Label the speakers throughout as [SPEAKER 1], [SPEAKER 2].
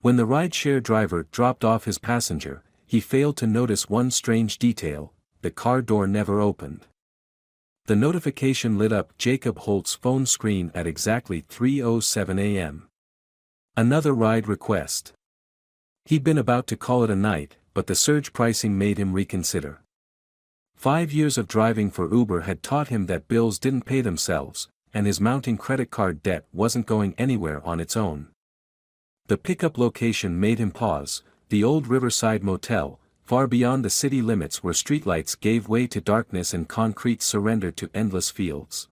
[SPEAKER 1] When the rideshare driver dropped off his passenger, he failed to notice one strange detail: the car door never opened. The notification lit up Jacob Holt's phone screen at exactly 3:07 a.m. Another ride request. He'd been about to call it a night, but the surge pricing made him reconsider. 5 years of driving for Uber had taught him that bills didn't pay themselves, and his mounting credit card debt wasn't going anywhere on its own. The pickup location made him pause, the old Riverside Motel, far beyond the city limits where streetlights gave way to darkness and concrete surrendered to endless fields.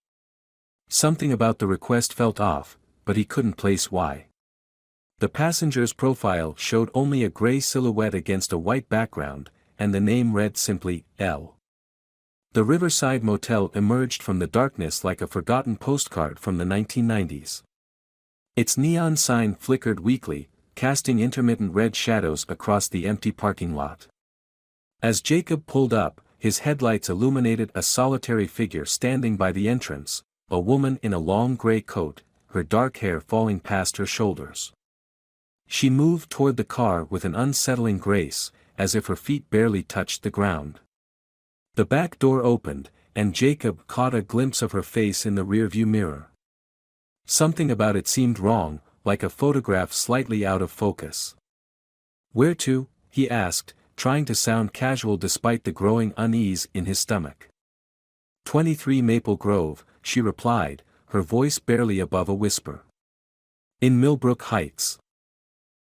[SPEAKER 1] Something about the request felt off, but he couldn't place why. The passenger's profile showed only a gray silhouette against a white background, and the name read simply, L. The Riverside Motel emerged from the darkness like a forgotten postcard from the 1990s. Its neon sign flickered weakly, casting intermittent red shadows across the empty parking lot. As Jacob pulled up, his headlights illuminated a solitary figure standing by the entrance, a woman in a long gray coat, her dark hair falling past her shoulders. She moved toward the car with an unsettling grace, as if her feet barely touched the ground. The back door opened, and Jacob caught a glimpse of her face in the rearview mirror. Something about it seemed wrong, like a photograph slightly out of focus. "Where to?" he asked, trying to sound casual despite the growing unease in his stomach. 23 Maple Grove, she replied, her voice barely above a whisper. "In Millbrook Heights."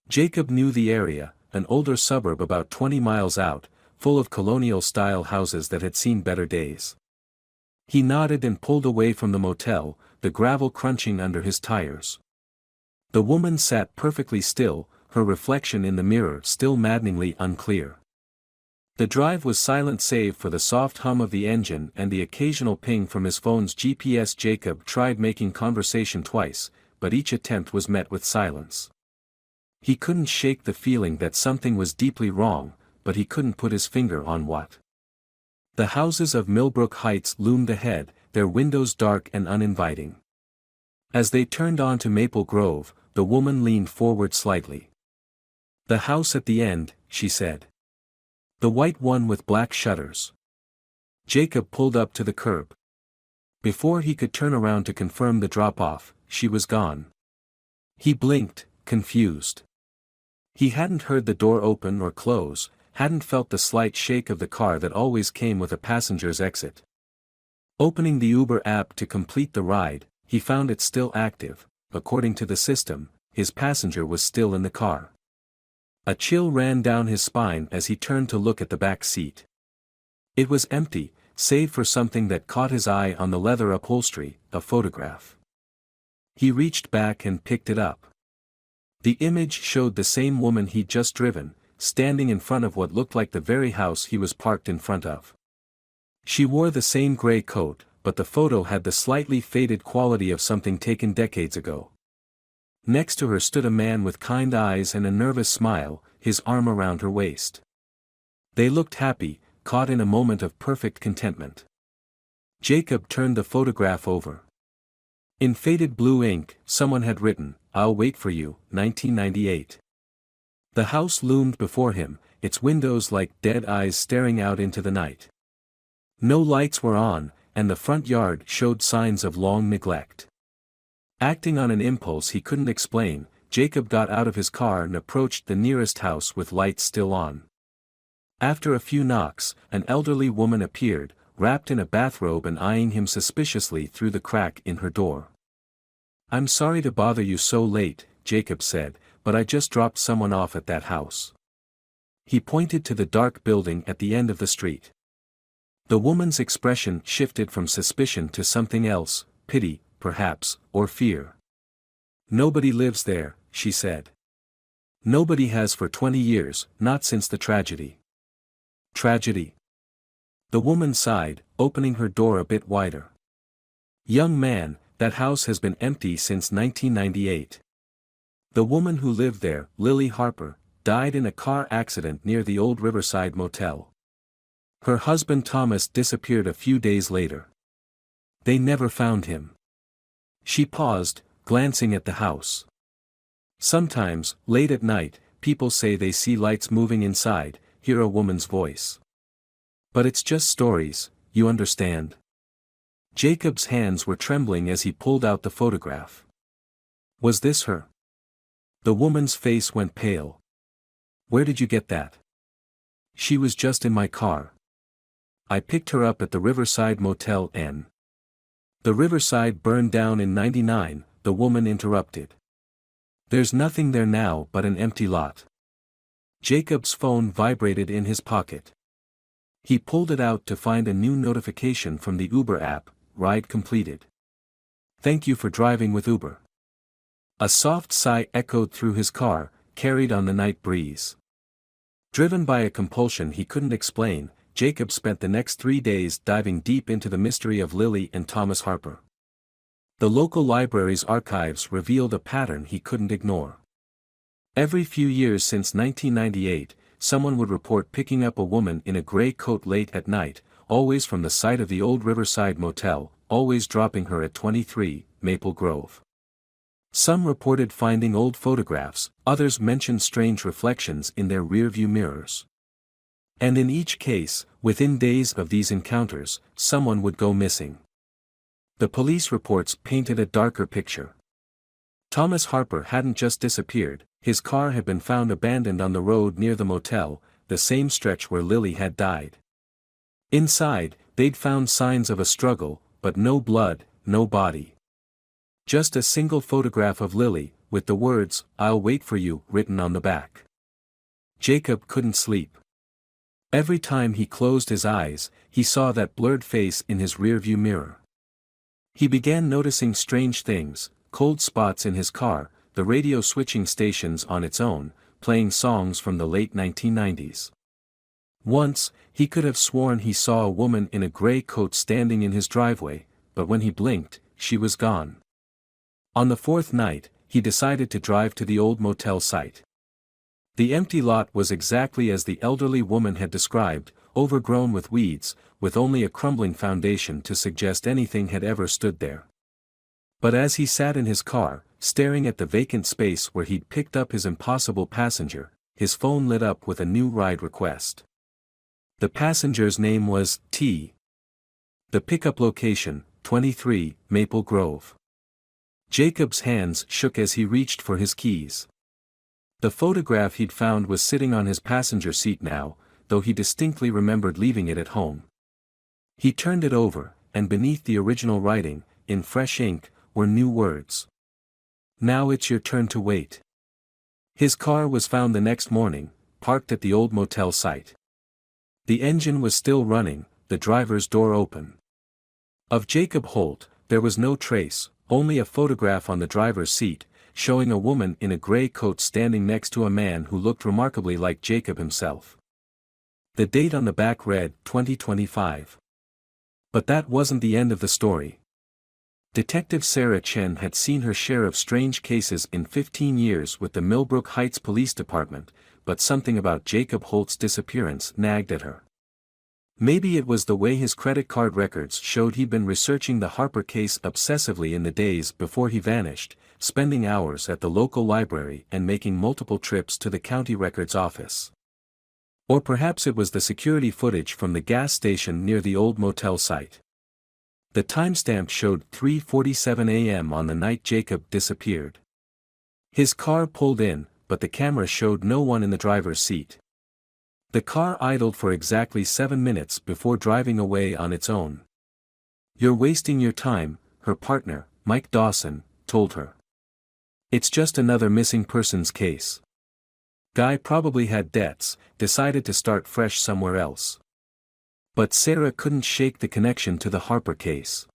[SPEAKER 1] Jacob knew the area, an older suburb about 20 miles out, full of colonial-style houses that had seen better days. He nodded and pulled away from the motel, the gravel crunching under his tires. The woman sat perfectly still, her reflection in the mirror still maddeningly unclear. The drive was silent save for the soft hum of the engine and the occasional ping from his phone's GPS. Jacob tried making conversation twice, but each attempt was met with silence. He couldn't shake the feeling that something was deeply wrong, but he couldn't put his finger on what. The houses of Millbrook Heights loomed ahead, their windows dark and uninviting. As they turned onto Maple Grove, the woman leaned forward slightly. "The house at the end," she said. "The white one with black shutters." Jacob pulled up to the curb. Before he could turn around to confirm the drop-off, she was gone. He blinked, confused. He hadn't heard the door open or close, hadn't felt the slight shake of the car that always came with a passenger's exit. Opening the Uber app to complete the ride, he found it still active. According to the system, his passenger was still in the car. A chill ran down his spine as he turned to look at the back seat. It was empty, save for something that caught his eye on the leather upholstery, a photograph. He reached back and picked it up. The image showed the same woman he'd just driven, standing in front of what looked like the very house he was parked in front of. She wore the same gray coat, but the photo had the slightly faded quality of something taken decades ago. Next to her stood a man with kind eyes and a nervous smile, his arm around her waist. They looked happy, caught in a moment of perfect contentment. Jacob turned the photograph over. In faded blue ink, someone had written, "I'll wait for you, 1998. The house loomed before him, its windows like dead eyes staring out into the night. No lights were on, and the front yard showed signs of long neglect. Acting on an impulse he couldn't explain, Jacob got out of his car and approached the nearest house with lights still on. After a few knocks, an elderly woman appeared, wrapped in a bathrobe and eyeing him suspiciously through the crack in her door. "I'm sorry to bother you so late," Jacob said, "but I just dropped someone off at that house." He pointed to the dark building at the end of the street. The woman's expression shifted from suspicion to something else, pity, perhaps, or fear. "Nobody lives there," she said. "Nobody has for 20 years, not since the tragedy." "Tragedy?" The woman sighed, opening her door a bit wider. "Young man, that house has been empty since 1998. The woman who lived there, Lily Harper, died in a car accident near the old Riverside Motel. Her husband Thomas disappeared a few days later. They never found him." She paused, glancing at the house. Sometimes, late at night, people say they see lights moving inside, hear a woman's voice. But it's just stories, you understand. Jacob's hands were trembling as he pulled out the photograph. Was this her? The woman's face went pale. Where did you get that? She was just in my car. I picked her up at the Riverside Motel N. The Riverside burned down in '99, the woman interrupted. There's nothing there now but an empty lot. Jacob's phone vibrated in his pocket. He pulled it out to find a new notification from the Uber app, ride completed. Thank you for driving with Uber. A soft sigh echoed through his car, carried on the night breeze. Driven by a compulsion he couldn't explain, Jacob spent the next 3 days diving deep into the mystery of Lily and Thomas Harper. The local library's archives revealed a pattern he couldn't ignore. Every few years since 1998, someone would report picking up a woman in a gray coat late at night, always from the site of the old Riverside Motel, always dropping her at 23, Maple Grove. Some reported finding old photographs, others mentioned strange reflections in their rearview mirrors. And in each case, within days of these encounters, someone would go missing. The police reports painted a darker picture. Thomas Harper hadn't just disappeared, his car had been found abandoned on the road near the motel, the same stretch where Lily had died. Inside, they'd found signs of a struggle, but no blood, no body. Just a single photograph of Lily, with the words, "I'll wait for you," written on the back. Jacob couldn't sleep. Every time he closed his eyes, he saw that blurred face in his rearview mirror. He began noticing strange things, cold spots in his car, the radio switching stations on its own, playing songs from the late 1990s. Once, he could have sworn he saw a woman in a gray coat standing in his driveway, but when he blinked, she was gone. On the 4th night, he decided to drive to the old motel site. The empty lot was exactly as the elderly woman had described, overgrown with weeds, with only a crumbling foundation to suggest anything had ever stood there. But as he sat in his car, staring at the vacant space where he'd picked up his impossible passenger, his phone lit up with a new ride request. The passenger's name was T. The pickup location, 23, Maple Grove. Jacob's hands shook as he reached for his keys. The photograph he'd found was sitting on his passenger seat now, though he distinctly remembered leaving it at home. He turned it over, and beneath the original writing, in fresh ink, were new words. Now it's your turn to wait. His car was found the next morning, parked at the old motel site. The engine was still running, the driver's door open. Of Jacob Holt, there was no trace, only a photograph on the driver's seat, showing a woman in a gray coat standing next to a man who looked remarkably like Jacob himself. The date on the back read, 2025. But that wasn't the end of the story. Detective Sarah Chen had seen her share of strange cases in 15 years with the Millbrook Heights Police Department, but something about Jacob Holt's disappearance nagged at her. Maybe it was the way his credit card records showed he'd been researching the Harper case obsessively in the days before he vanished, spending hours at the local library and making multiple trips to the county records office. Or perhaps it was the security footage from the gas station near the old motel site. The timestamp showed 3:47 a.m. on the night Jacob disappeared. His car pulled in, but the camera showed no one in the driver's seat. The car idled for exactly 7 minutes before driving away on its own. "You're wasting your time," her partner, Mike Dawson, told her. "It's just another missing persons case. Guy probably had debts, decided to start fresh somewhere else." But Sarah couldn't shake the connection to the Harper case.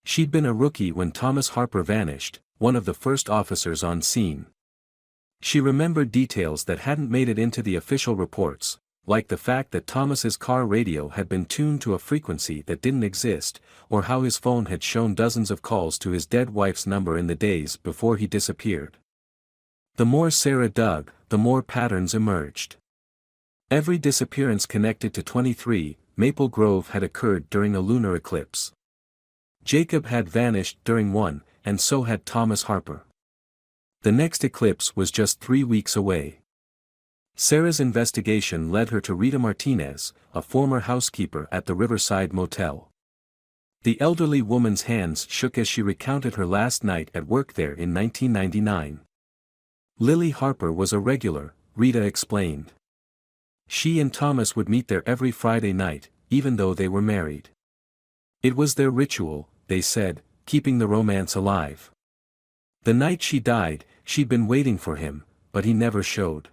[SPEAKER 1] She'd been a rookie when Thomas Harper vanished, one of the first officers on scene. She remembered details that hadn't made it into the official reports, like the fact that Thomas's car radio had been tuned to a frequency that didn't exist, or how his phone had shown dozens of calls to his dead wife's number in the days before he disappeared. The more Sarah dug, the more patterns emerged. Every disappearance connected to 23, Maple Grove had occurred during a lunar eclipse. Jacob had vanished during one, and so had Thomas Harper. The next eclipse was just 3 weeks away. Sarah's investigation led her to Rita Martinez, a former housekeeper at the Riverside Motel. The elderly woman's hands shook as she recounted her last night at work there in 1999. Lily Harper was a regular, Rita explained. She and Thomas would meet there every Friday night, even though they were married. It was their ritual, they said, keeping the romance alive. The night she died, she'd been waiting for him, but he never showed.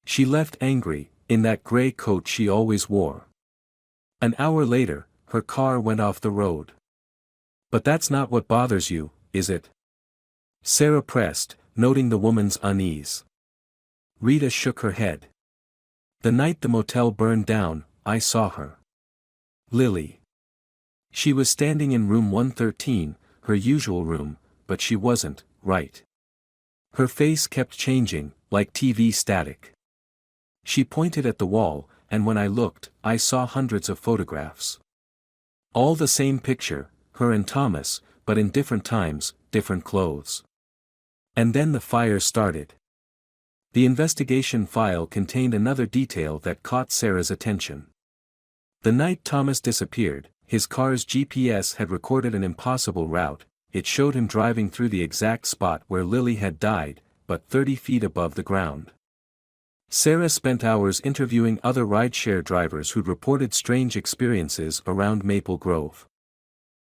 [SPEAKER 1] She left angry, in that gray coat she always wore. An hour later, her car went off the road. But that's not what bothers you, is it? Sarah pressed, noting the woman's unease. Rita shook her head. The night the motel burned down, I saw her. Lily. She was standing in room 113, her usual room, but she wasn't, right. Her face kept changing, like TV static. She pointed at the wall, and when I looked, I saw hundreds of photographs. All the same picture, her and Thomas, but in different times, different clothes. And then the fire started. The investigation file contained another detail that caught Sarah's attention. The night Thomas disappeared, his car's GPS had recorded an impossible route. It showed him driving through the exact spot where Lily had died, but 30 feet above the ground. Sarah spent hours interviewing other rideshare drivers who'd reported strange experiences around Maple Grove.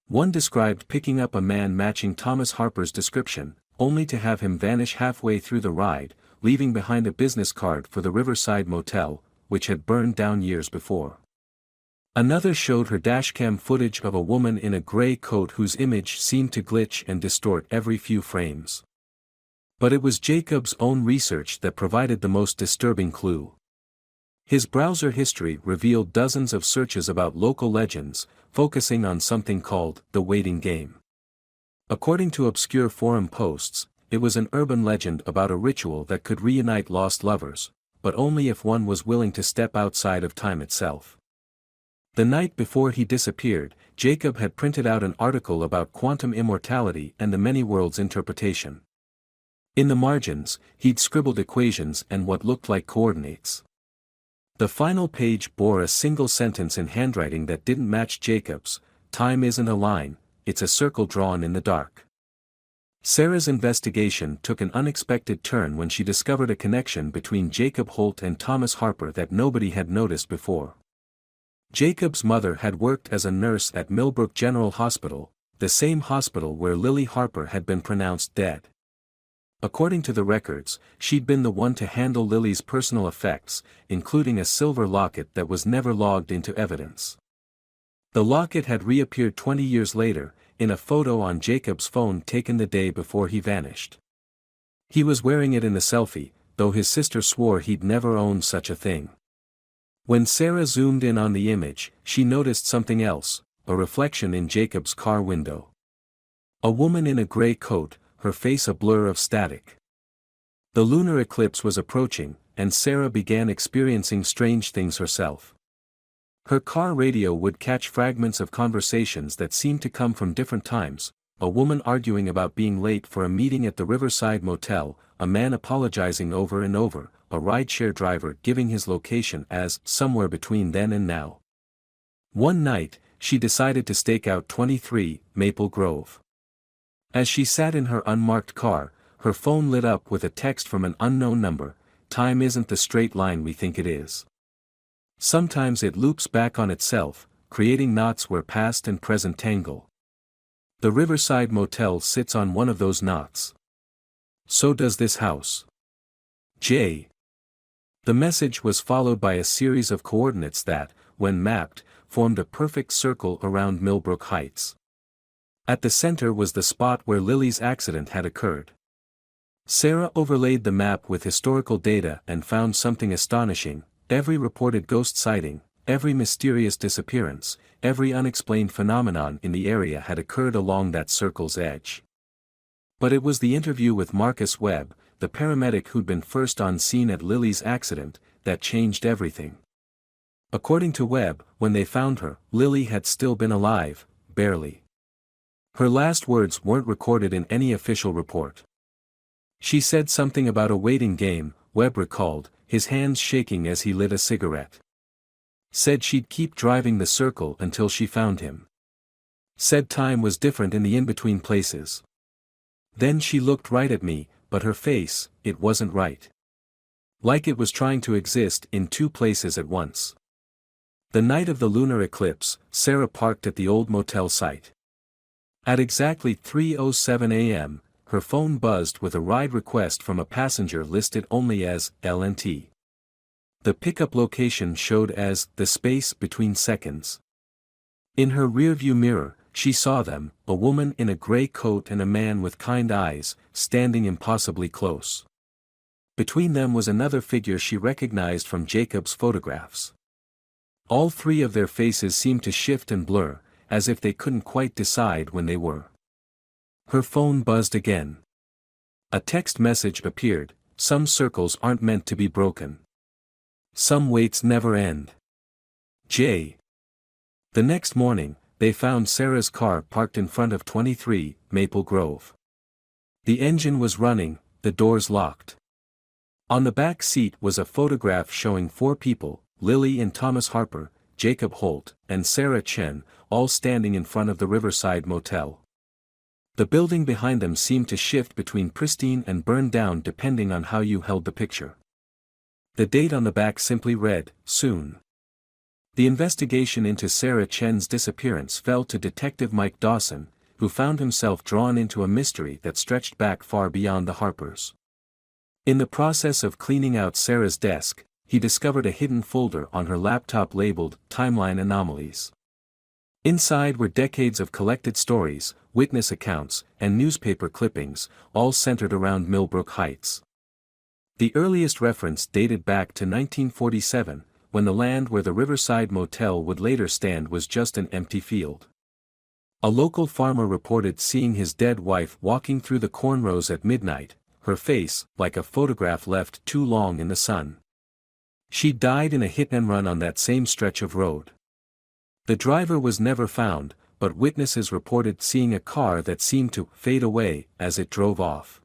[SPEAKER 1] One described picking up a man matching Thomas Harper's description, only to have him vanish halfway through the ride, leaving behind a business card for the Riverside Motel, which had burned down years before. Another showed her dashcam footage of a woman in a gray coat whose image seemed to glitch and distort every few frames. But it was Jacob's own research that provided the most disturbing clue. His browser history revealed dozens of searches about local legends, focusing on something called the waiting game. According to obscure forum posts, it was an urban legend about a ritual that could reunite lost lovers, but only if one was willing to step outside of time itself. The night before he disappeared, Jacob had printed out an article about quantum immortality and the many worlds interpretation. In the margins, he'd scribbled equations and what looked like coordinates. The final page bore a single sentence in handwriting that didn't match Jacob's: "Time isn't a line, it's a circle drawn in the dark." Sarah's investigation took an unexpected turn when she discovered a connection between Jacob Holt and Thomas Harper that nobody had noticed before. Jacob's mother had worked as a nurse at Millbrook General Hospital, the same hospital where Lily Harper had been pronounced dead. According to the records, she'd been the one to handle Lily's personal effects, including a silver locket that was never logged into evidence. The locket had reappeared 20 years later, in a photo on Jacob's phone taken the day before he vanished. He was wearing it in the selfie, though his sister swore he'd never owned such a thing. When Sarah zoomed in on the image, she noticed something else, a reflection in Jacob's car window. A woman in a gray coat, her face a blur of static. The lunar eclipse was approaching, and Sarah began experiencing strange things herself. Her car radio would catch fragments of conversations that seemed to come from different times: a woman arguing about being late for a meeting at the Riverside Motel, a man apologizing over and over, a rideshare driver giving his location as somewhere between then and now. One night, she decided to stake out 23 Maple Grove. As she sat in her unmarked car, her phone lit up with a text from an unknown number: "Time isn't the straight line we think it is. Sometimes it loops back on itself, creating knots where past and present tangle. The Riverside Motel sits on one of those knots. So does this house. J." The message was followed by a series of coordinates that, when mapped, formed a perfect circle around Millbrook Heights. At the center was the spot where Lily's accident had occurred. Sarah overlaid the map with historical data and found something astonishing: every reported ghost sighting, every mysterious disappearance, every unexplained phenomenon in the area had occurred along that circle's edge. But it was the interview with Marcus Webb, the paramedic who'd been first on scene at Lily's accident, that changed everything. According to Webb, when they found her, Lily had still been alive, barely. Her last words weren't recorded in any official report. She said something about a waiting game, Webb recalled, his hands shaking as he lit a cigarette. Said she'd keep driving the circle until she found him. Said time was different in the in-between places. Then she looked right at me, but her face, it wasn't right. Like it was trying to exist in two places at once. The night of the lunar eclipse, Sarah parked at the old motel site. At exactly 3:07 a.m., her phone buzzed with a ride request from a passenger listed only as LNT. The pickup location showed as the space between seconds. In her rearview mirror, she saw them, a woman in a gray coat and a man with kind eyes, standing impossibly close. Between them was another figure she recognized from Jacob's photographs. All three of their faces seemed to shift and blur, as if they couldn't quite decide when they were. Her phone buzzed again. A text message appeared, "Some circles aren't meant to be broken. Some waits never end. J." The next morning, they found Sarah's car parked in front of 23 Maple Grove. The engine was running, the doors locked. On the back seat was a photograph showing four people, Lily and Thomas Harper, Jacob Holt, and Sarah Chen, all standing in front of the Riverside Motel. The building behind them seemed to shift between pristine and burned down depending on how you held the picture. The date on the back simply read, "Soon." The investigation into Sarah Chen's disappearance fell to Detective Mike Dawson, who found himself drawn into a mystery that stretched back far beyond the Harpers. In the process of cleaning out Sarah's desk, he discovered a hidden folder on her laptop labeled Timeline Anomalies. Inside were decades of collected stories, witness accounts, and newspaper clippings, all centered around Millbrook Heights. The earliest reference dated back to 1947, when the land where the Riverside Motel would later stand was just an empty field. A local farmer reported seeing his dead wife walking through the corn rows at midnight, her face, like a photograph left too long in the sun. She died in a hit-and-run on that same stretch of road. The driver was never found, but witnesses reported seeing a car that seemed to fade away as it drove off.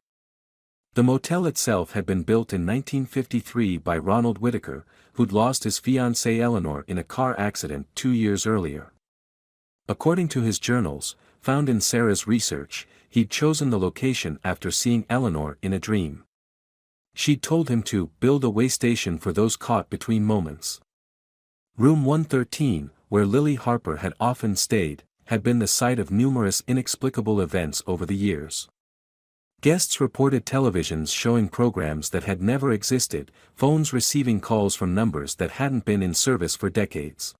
[SPEAKER 1] The motel itself had been built in 1953 by Ronald Whitaker, who'd lost his fiancée Eleanor in a car accident 2 years earlier. According to his journals, found in Sarah's research, he'd chosen the location after seeing Eleanor in a dream. She'd told him to build a way station for those caught between moments. Room 113, where Lily Harper had often stayed, had been the site of numerous inexplicable events over the years. Guests reported televisions showing programs that had never existed, phones receiving calls from numbers that hadn't been in service for decades.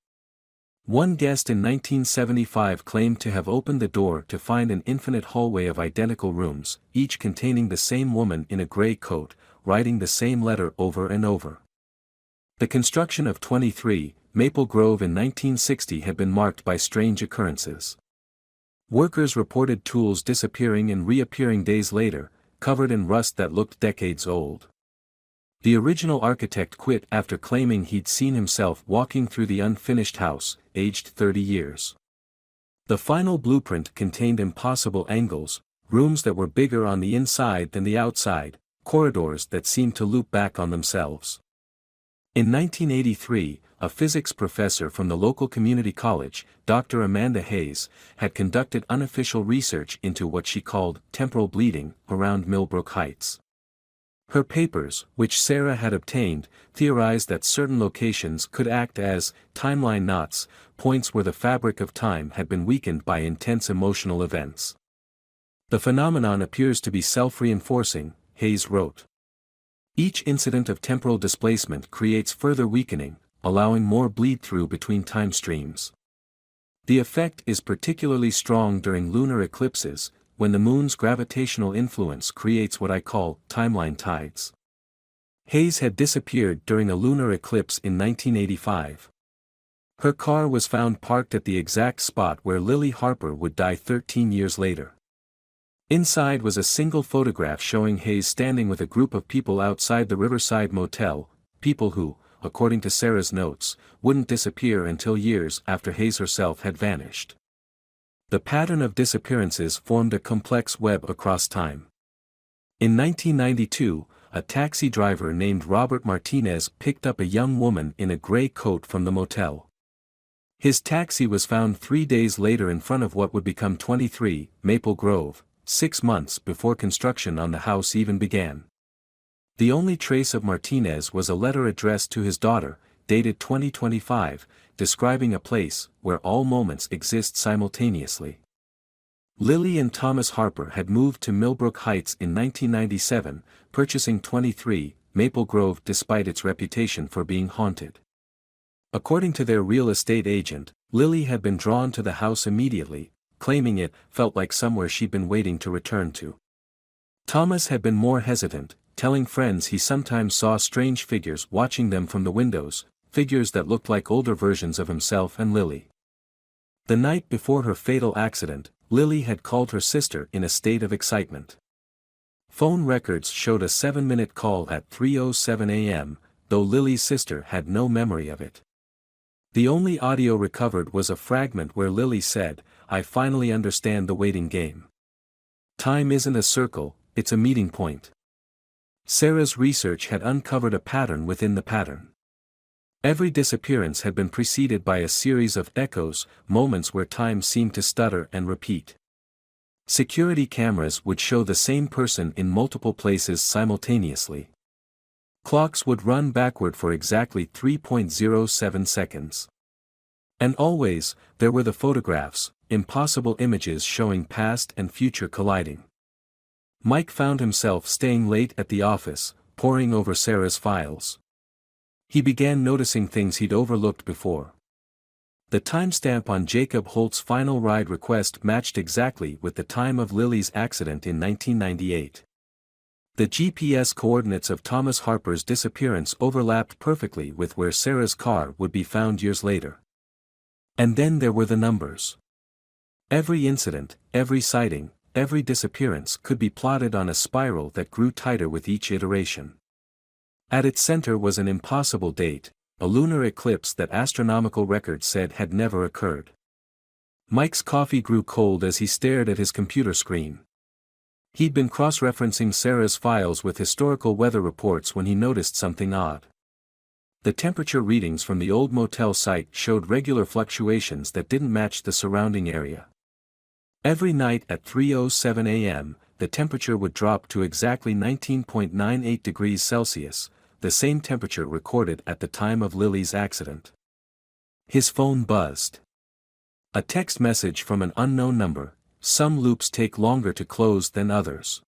[SPEAKER 1] One guest in 1975 claimed to have opened the door to find an infinite hallway of identical rooms, each containing the same woman in a gray coat, writing the same letter over and over. The construction of 23 Maple Grove in 1960 had been marked by strange occurrences. Workers reported tools disappearing and reappearing days later, covered in rust that looked decades old. The original architect quit after claiming he'd seen himself walking through the unfinished house, aged 30 years. The final blueprint contained impossible angles, rooms that were bigger on the inside than the outside, corridors that seemed to loop back on themselves. In 1983, a physics professor from the local community college, Dr. Amanda Hayes, had conducted unofficial research into what she called temporal bleeding around Millbrook Heights. Her papers, which Sarah had obtained, theorized that certain locations could act as timeline knots, points where the fabric of time had been weakened by intense emotional events. The phenomenon appears to be self-reinforcing, Hayes wrote. Each incident of temporal displacement creates further weakening, allowing more bleed-through between time streams. The effect is particularly strong during lunar eclipses, when the moon's gravitational influence creates what I call timeline tides. Hayes had disappeared during a lunar eclipse in 1985. Her car was found parked at the exact spot where Lily Harper would die 13 years later. Inside was a single photograph showing Hayes standing with a group of people outside the Riverside Motel, people who, according to Sarah's notes, wouldn't disappear until years after Hayes herself had vanished. The pattern of disappearances formed a complex web across time. In 1992, a taxi driver named Robert Martinez picked up a young woman in a gray coat from the motel. His taxi was found 3 days later in front of what would become 23 Maple Grove, 6 months before construction on the house even began. The only trace of Martinez was a letter addressed to his daughter, dated 2025, describing a place where all moments exist simultaneously. Lily and Thomas Harper had moved to Millbrook Heights in 1997, purchasing 23 Maple Grove despite its reputation for being haunted. According to their real estate agent, Lily had been drawn to the house immediately, claiming it felt like somewhere she'd been waiting to return to. Thomas had been more hesitant, telling friends he sometimes saw strange figures watching them from the windows, figures that looked like older versions of himself and Lily. The night before her fatal accident, Lily had called her sister in a state of excitement. Phone records showed a 7-minute call at 3:07 a.m., though Lily's sister had no memory of it. The only audio recovered was a fragment where Lily said, "I finally understand the waiting game. Time isn't a circle, it's a meeting point." Sarah's research had uncovered a pattern within the pattern. Every disappearance had been preceded by a series of echoes, moments where time seemed to stutter and repeat. Security cameras would show the same person in multiple places simultaneously. Clocks would run backward for exactly 3.07 seconds. And always, there were the photographs, impossible images showing past and future colliding. Mike found himself staying late at the office, poring over Sarah's files. He began noticing things he'd overlooked before. The timestamp on Jacob Holt's final ride request matched exactly with the time of Lily's accident in 1998. The GPS coordinates of Thomas Harper's disappearance overlapped perfectly with where Sarah's car would be found years later. And then there were the numbers. Every incident, every sighting, every disappearance could be plotted on a spiral that grew tighter with each iteration. At its center was an impossible date, a lunar eclipse that astronomical records said had never occurred. Mike's coffee grew cold as he stared at his computer screen. He'd been cross-referencing Sarah's files with historical weather reports when he noticed something odd. The temperature readings from the old motel site showed regular fluctuations that didn't match the surrounding area. Every night at 3:07 a.m., the temperature would drop to exactly 19.98 degrees Celsius, the same temperature recorded at the time of Lily's accident. His phone buzzed. A text message from an unknown number. Some loops take longer to close than others.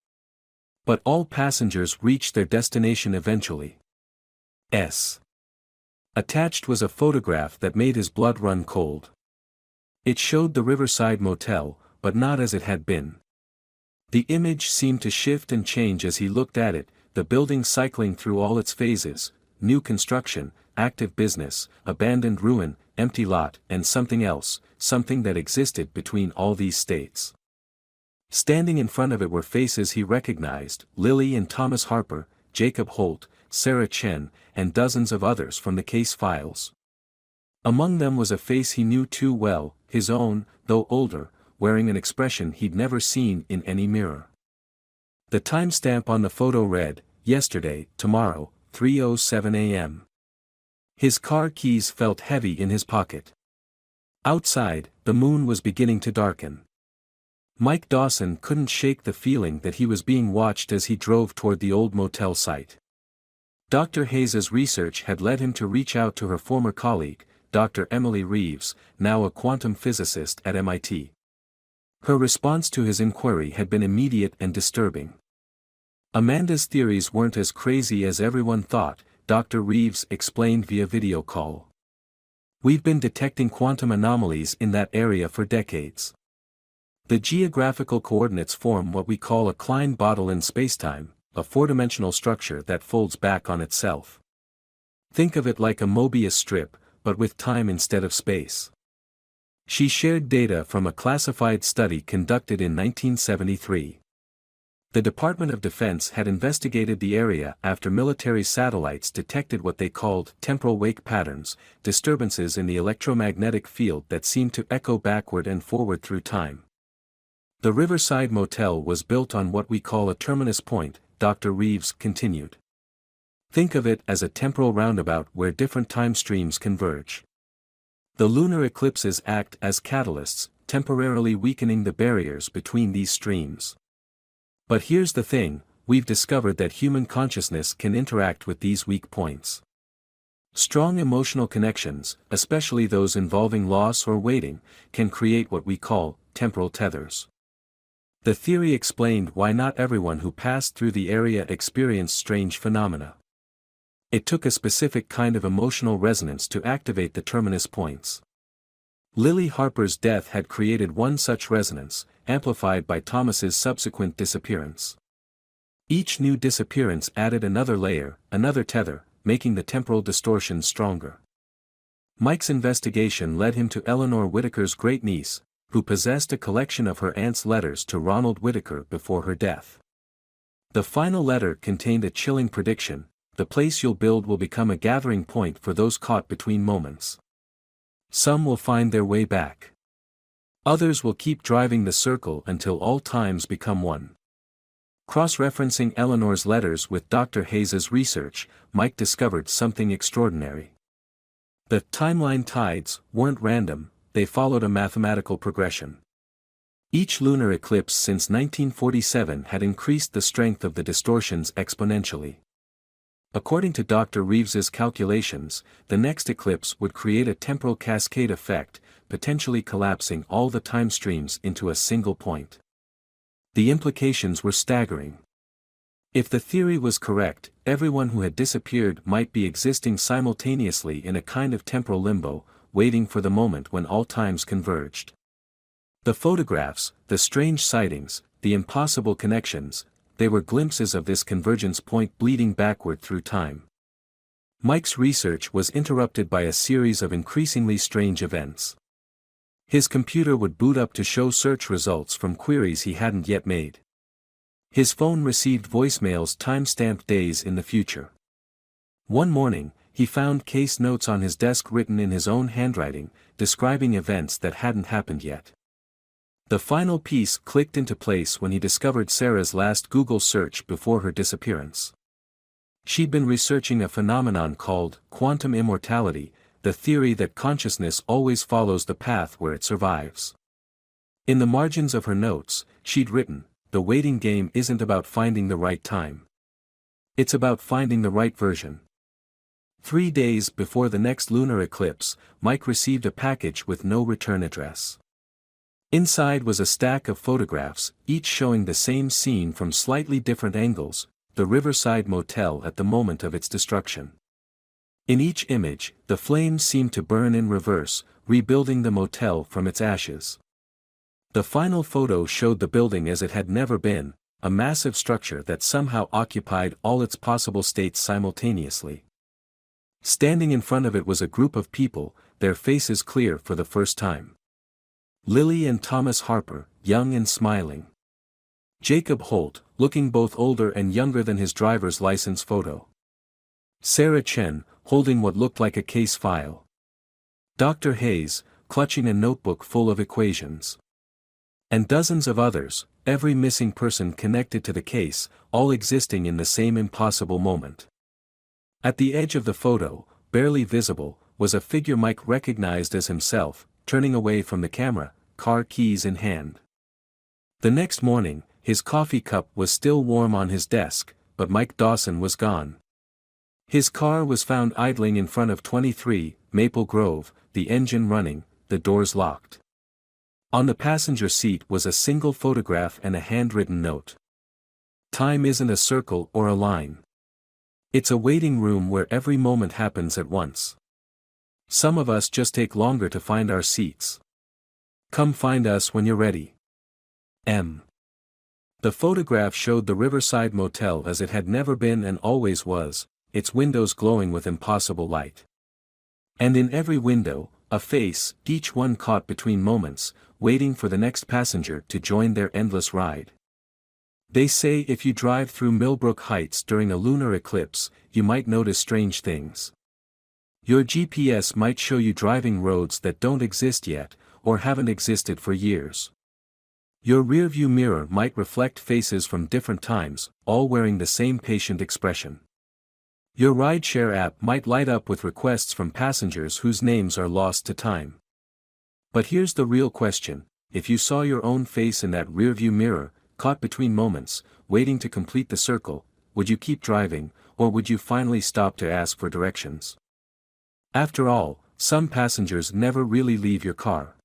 [SPEAKER 1] But all passengers reach their destination eventually. Attached was a photograph that made his blood run cold. It showed the Riverside Motel, but not as it had been. The image seemed to shift and change as he looked at it, the building cycling through all its phases: new construction, active business, abandoned ruin, empty lot, and something else, something that existed between all these states. Standing in front of it were faces he recognized: Lily and Thomas Harper, Jacob Holt, Sarah Chen, and dozens of others from the case files. Among them was a face he knew too well, his own, though older, wearing an expression he'd never seen in any mirror. The timestamp on the photo read, "Yesterday, tomorrow, 3:07 a.m. His car keys felt heavy in his pocket. Outside, the moon was beginning to darken. Mike Dawson couldn't shake the feeling that he was being watched as he drove toward the old motel site. Dr. Hayes's research had led him to reach out to her former colleague, Dr. Emily Reeves, now a quantum physicist at MIT. Her response to his inquiry had been immediate and disturbing. Amanda's theories weren't as crazy as everyone thought, Dr. Reeves explained via video call. We've been detecting quantum anomalies in that area for decades. The geographical coordinates form what we call a Klein bottle in spacetime, a four-dimensional structure that folds back on itself. Think of it like a Mobius strip, but with time instead of space. She shared data from a classified study conducted in 1973. The Department of Defense had investigated the area after military satellites detected what they called temporal wake patterns, disturbances in the electromagnetic field that seemed to echo backward and forward through time. The Riverside Motel was built on what we call a terminus point, Dr. Reeves continued. Think of it as a temporal roundabout where different time streams converge. The lunar eclipses act as catalysts, temporarily weakening the barriers between these streams. But here's the thing, we've discovered that human consciousness can interact with these weak points. Strong emotional connections, especially those involving loss or waiting, can create what we call temporal tethers. The theory explained why not everyone who passed through the area experienced strange phenomena. It took a specific kind of emotional resonance to activate the terminus points. Lily Harper's death had created one such resonance, amplified by Thomas's subsequent disappearance. Each new disappearance added another layer, another tether, making the temporal distortion stronger. Mike's investigation led him to Eleanor Whitaker's great-niece, who possessed a collection of her aunt's letters to Ronald Whitaker before her death. The final letter contained a chilling prediction: the place you'll build will become a gathering point for those caught between moments. Some will find their way back. Others will keep driving the circle until all times become one. Cross-referencing Eleanor's letters with Dr. Hayes's research, Mike discovered something extraordinary. The timeline tides weren't random, they followed a mathematical progression. Each lunar eclipse since 1947 had increased the strength of the distortions exponentially. According to Dr. Reeves's calculations, the next eclipse would create a temporal cascade effect, potentially collapsing all the time streams into a single point. The implications were staggering. If the theory was correct, everyone who had disappeared might be existing simultaneously in a kind of temporal limbo, waiting for the moment when all times converged. The photographs, the strange sightings, the impossible connections, they were glimpses of this convergence point bleeding backward through time. Mike's research was interrupted by a series of increasingly strange events. His computer would boot up to show search results from queries he hadn't yet made. His phone received voicemails time-stamped days in the future. One morning, he found case notes on his desk written in his own handwriting, describing events that hadn't happened yet. The final piece clicked into place when he discovered Sarah's last Google search before her disappearance. She'd been researching a phenomenon called quantum immortality, the theory that consciousness always follows the path where it survives. In the margins of her notes, she'd written, "The waiting game isn't about finding the right time. It's about finding the right version." 3 days before the next lunar eclipse, Mike received a package with no return address. Inside was a stack of photographs, each showing the same scene from slightly different angles, the Riverside Motel at the moment of its destruction. In each image, the flames seemed to burn in reverse, rebuilding the motel from its ashes. The final photo showed the building as it had never been, a massive structure that somehow occupied all its possible states simultaneously. Standing in front of it was a group of people, their faces clear for the first time. Lily and Thomas Harper, young and smiling. Jacob Holt, looking both older and younger than his driver's license photo. Sarah Chen, holding what looked like a case file. Dr. Hayes, clutching a notebook full of equations. And dozens of others, every missing person connected to the case, all existing in the same impossible moment. At the edge of the photo, barely visible, was a figure Mike recognized as himself, turning away from the camera, car keys in hand. The next morning, his coffee cup was still warm on his desk, but Mike Dawson was gone. His car was found idling in front of 23 Maple Grove, the engine running, the doors locked. On the passenger seat was a single photograph and a handwritten note. "Time isn't a circle or a line. It's a waiting room where every moment happens at once. Some of us just take longer to find our seats. Come find us when you're ready. M." The photograph showed the Riverside Motel as it had never been and always was, its windows glowing with impossible light. And in every window, a face, each one caught between moments, waiting for the next passenger to join their endless ride. They say if you drive through Millbrook Heights during a lunar eclipse, you might notice strange things. Your GPS might show you driving roads that don't exist yet, or haven't existed for years. Your rearview mirror might reflect faces from different times, all wearing the same patient expression. Your rideshare app might light up with requests from passengers whose names are lost to time. But here's the real question: if you saw your own face in that rearview mirror, caught between moments, waiting to complete the circle, would you keep driving, or would you finally stop to ask for directions? After all, some passengers never really leave your car.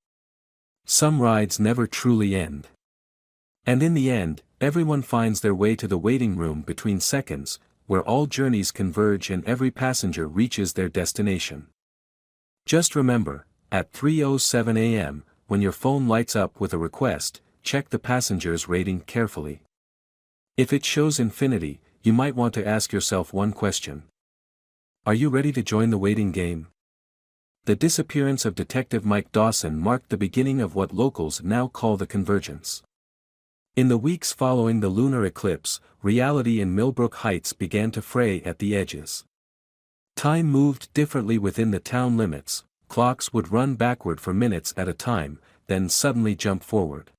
[SPEAKER 1] Some rides never truly end. And in the end, everyone finds their way to the waiting room between seconds, where all journeys converge and every passenger reaches their destination. Just remember, at 3:07 a.m., when your phone lights up with a request, check the passenger's rating carefully. If it shows infinity, you might want to ask yourself one question. Are you ready to join the waiting game? The disappearance of Detective Mike Dawson marked the beginning of what locals now call the convergence. In the weeks following the lunar eclipse, reality in Millbrook Heights began to fray at the edges. Time moved differently within the town limits. Clocks would run backward for minutes at a time, then suddenly jump forward.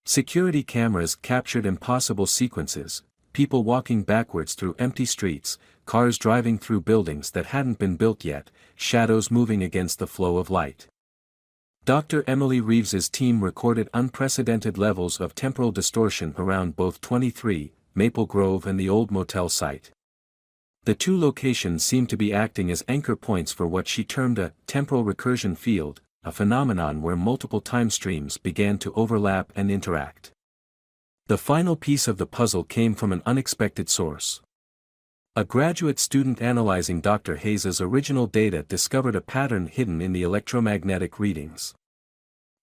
[SPEAKER 1] Security cameras captured impossible sequences: people walking backwards through empty streets, cars driving through buildings that hadn't been built yet, shadows moving against the flow of light. Dr. Emily Reeves's team recorded unprecedented levels of temporal distortion around both 23, Maple Grove and the old motel site. The two locations seemed to be acting as anchor points for what she termed a temporal recursion field, a phenomenon where multiple time streams began to overlap and interact. The final piece of the puzzle came from an unexpected source. A graduate student analyzing Dr. Hayes's original data discovered a pattern hidden in the electromagnetic readings.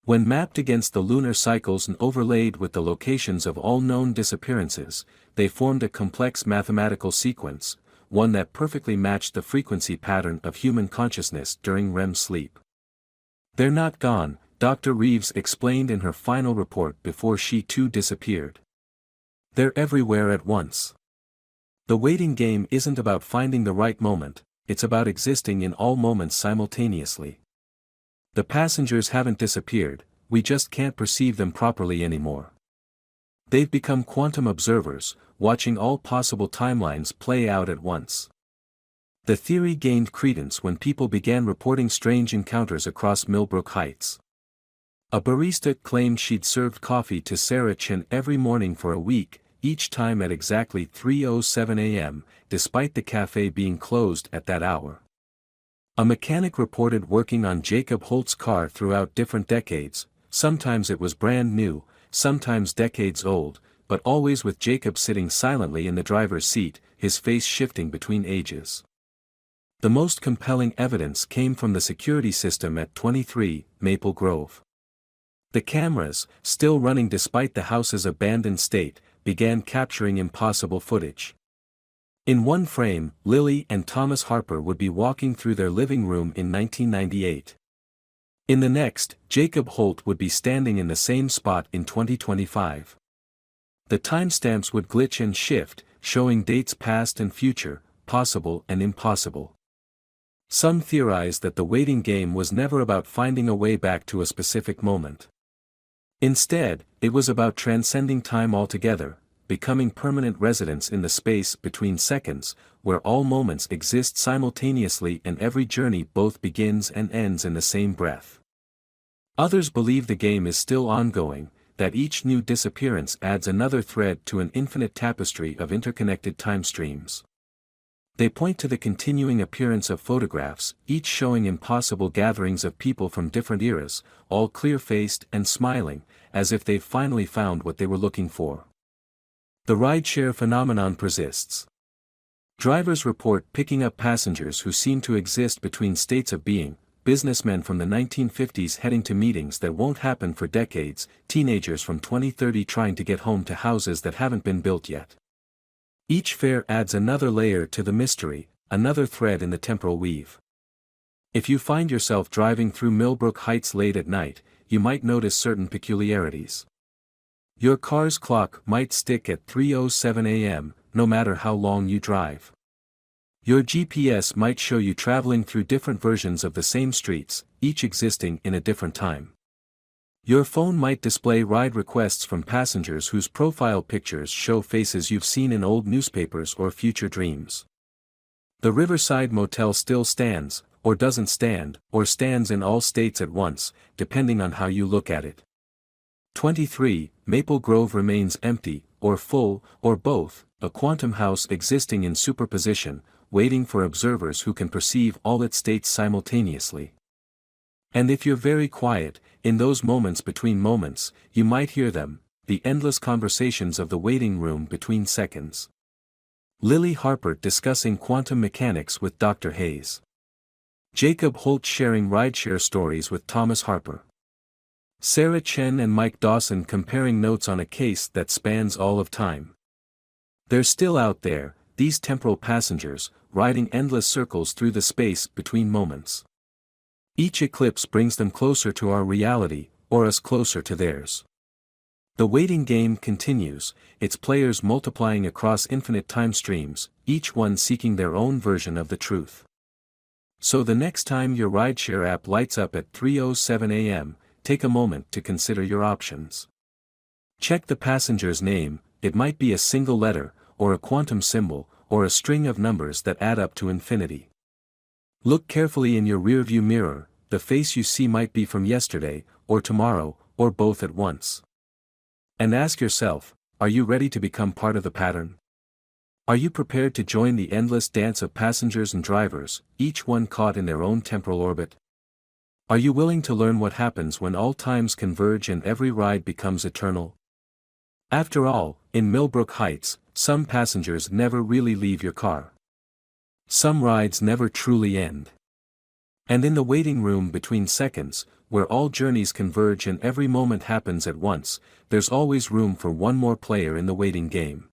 [SPEAKER 1] When mapped against the lunar cycles and overlaid with the locations of all known disappearances, they formed a complex mathematical sequence, one that perfectly matched the frequency pattern of human consciousness during REM sleep. "They're not gone," Dr. Reeves explained in her final report before she too disappeared. "They're everywhere at once." The waiting game isn't about finding the right moment, it's about existing in all moments simultaneously. The passengers haven't disappeared, we just can't perceive them properly anymore. They've become quantum observers, watching all possible timelines play out at once. The theory gained credence when people began reporting strange encounters across Millbrook Heights. A barista claimed she'd served coffee to Sarah Chin every morning for a week, each time at exactly 3:07 a.m., despite the cafe being closed at that hour. A mechanic reported working on Jacob Holt's car throughout different decades. Sometimes it was brand new, sometimes decades old, but always with Jacob sitting silently in the driver's seat, his face shifting between ages. The most compelling evidence came from the security system at 23, Maple Grove. The cameras, still running despite the house's abandoned state, began capturing impossible footage. In one frame, Lily and Thomas Harper would be walking through their living room in 1998. In the next, Jacob Holt would be standing in the same spot in 2025. The timestamps would glitch and shift, showing dates past and future, possible and impossible. Some theorized that the waiting game was never about finding a way back to a specific moment. Instead, it was about transcending time altogether, becoming permanent residents in the space between seconds, where all moments exist simultaneously and every journey both begins and ends in the same breath. Others believe the game is still ongoing, that each new disappearance adds another thread to an infinite tapestry of interconnected time streams. They point to the continuing appearance of photographs, each showing impossible gatherings of people from different eras, all clear-faced and smiling, as if they've finally found what they were looking for. The rideshare phenomenon persists. Drivers report picking up passengers who seem to exist between states of being: businessmen from the 1950s heading to meetings that won't happen for decades, teenagers from 2030 trying to get home to houses that haven't been built yet. Each fare adds another layer to the mystery, another thread in the temporal weave. If you find yourself driving through Millbrook Heights late at night, you might notice certain peculiarities. Your car's clock might stick at 3:07 a.m., no matter how long you drive. Your GPS might show you traveling through different versions of the same streets, each existing in a different time. Your phone might display ride requests from passengers whose profile pictures show faces you've seen in old newspapers or future dreams. The Riverside Motel still stands, or doesn't stand, or stands in all states at once, depending on how you look at it. 23. Maple Grove remains empty, or full, or both, a quantum house existing in superposition, waiting for observers who can perceive all its states simultaneously. And if you're very quiet, in those moments between moments, you might hear them, the endless conversations of the waiting room between seconds. Lily Harper discussing quantum mechanics with Dr. Hayes. Jacob Holt sharing rideshare stories with Thomas Harper. Sarah Chen and Mike Dawson comparing notes on a case that spans all of time. They're still out there, these temporal passengers, riding endless circles through the space between moments. Each eclipse brings them closer to our reality, or us closer to theirs. The waiting game continues, its players multiplying across infinite time streams, each one seeking their own version of the truth. So the next time your rideshare app lights up at 3:07 a.m., take a moment to consider your options. Check the passenger's name, it might be a single letter, or a quantum symbol, or a string of numbers that add up to infinity. Look carefully in your rearview mirror, the face you see might be from yesterday, or tomorrow, or both at once. And ask yourself, are you ready to become part of the pattern? Are you prepared to join the endless dance of passengers and drivers, each one caught in their own temporal orbit? Are you willing to learn what happens when all times converge and every ride becomes eternal? After all, in Millbrook Heights, some passengers never really leave your car. Some rides never truly end. And in the waiting room between seconds, where all journeys converge and every moment happens at once, there's always room for one more player in the waiting game.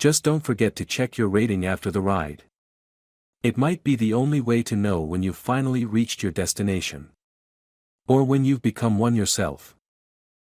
[SPEAKER 1] Just don't forget to check your rating after the ride. It might be the only way to know when you've finally reached your destination. Or when you've become one yourself.